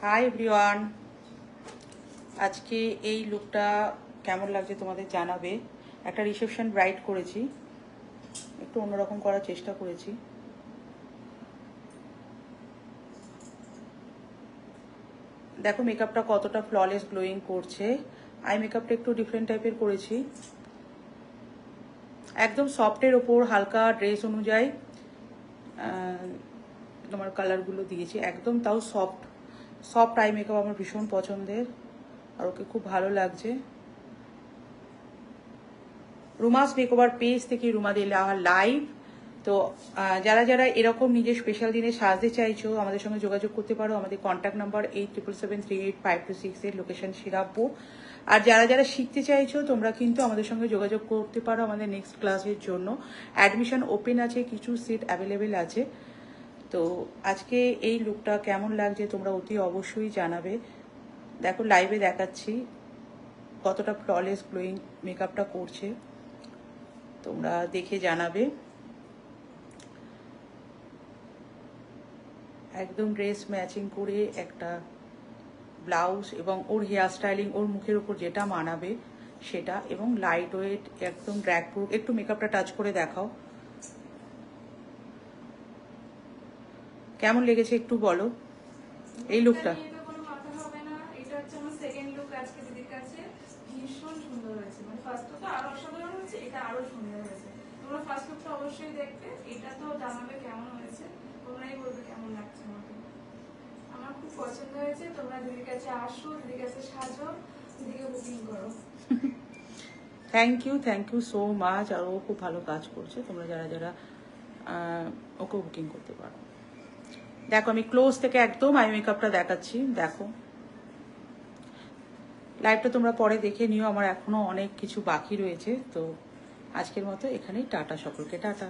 Hi everyone, আজকে এই লুকটা কেমন লাগছে তোমাদের জানাবে। একটা রিসেপশন ব্রাইড করেছি, একটু অন্যরকম করার চেষ্টা করেছি। দেখো মেকআপটা কতটা ফ্ললেস গ্লোয়িং করছে। আই মেকআপটা একটু ডিফারেন্ট টাইপের করেছি, একদম সফটের ওপর হালকা ড্রেস অনুযায়ী তোমার কালারগুলো দিয়েছি, একদম তাও সফট সফট আই মেকআপ আমার ভীষণ পছন্দের, আর ওকে খুব ভালো লাগছে। রুমাস মেকওভার পেজ থেকে রুমা দিলা লাইভ। তো যারা যারা এরকম নিজের স্পেশাল দিনে সাজতে চাইছো আমাদের সঙ্গে যোগাযোগ করতে পারো। আমাদের কন্ট্যাক্ট নাম্বার 8777385268, লোকেশন শিরাবপুর। আর যারা যারা শিখতে চাইছো তোমরা কিন্তু আমাদের সঙ্গে যোগাযোগ করতে পারো আমাদের নেক্সট ক্লাসের জন্য। অ্যাডমিশন ওপেন আছে, কিছু সিট অ্যাভেলেবেল আছে। তো আজকে এই লুকটা কেমন লাগছে তোমরা অতি অবশ্যই জানাবে। দেখো লাইভে দেখাচ্ছি কতটা ফ্ললেস গ্লোয়িং মেকআপটা করছে, তোমরা দেখে জানাবে। একদম ড্রেস ম্যাচিং করে একটা ব্লাউজ এবং ওর হেয়ার স্টাইলিং, ওর মুখের উপর যেটা মানাবে সেটা, এবং লাইট ওয়েট একদম ড্র্যাগ প্রুফ। একটু মেকআপটা টাচ করে দেখাও কেমন লেগেছে একটু বলো এই লুকটা। ভীষণ সুন্দর হয়েছে, মানে ফার্স্টটা তো আরো অসাধারণ হয়েছে, এটা আরো সুন্দর হয়েছে। তোমরা ফার্স্ট লুকটা অবশ্যই দেখবে, এটা তো জানাবে কেমন হয়েছে, তোমরাই বলবে কেমন লাগছে। আমাকে আমার খুব পছন্দ হয়েছে। তোমরা দিদির কাছে আসো, দিদির কাছে সাজো, দিদিকে বুকিং করো। Thank you so much. আর ও খুব ভালো কাজ করছে, তোমরা যারা যারা ওকে বুকিং করতে পারো। দেখো আমি ক্লোজ থেকে একদম আই মেকআপটা দেখাচ্ছি, দেখো লাইভটা তোমরা পরে দেখে নিও, আমার এখনো অনেক কিছু বাকি রয়েছে। তো আজকের মতো এখানেই টাটা, সকলকে টাটা।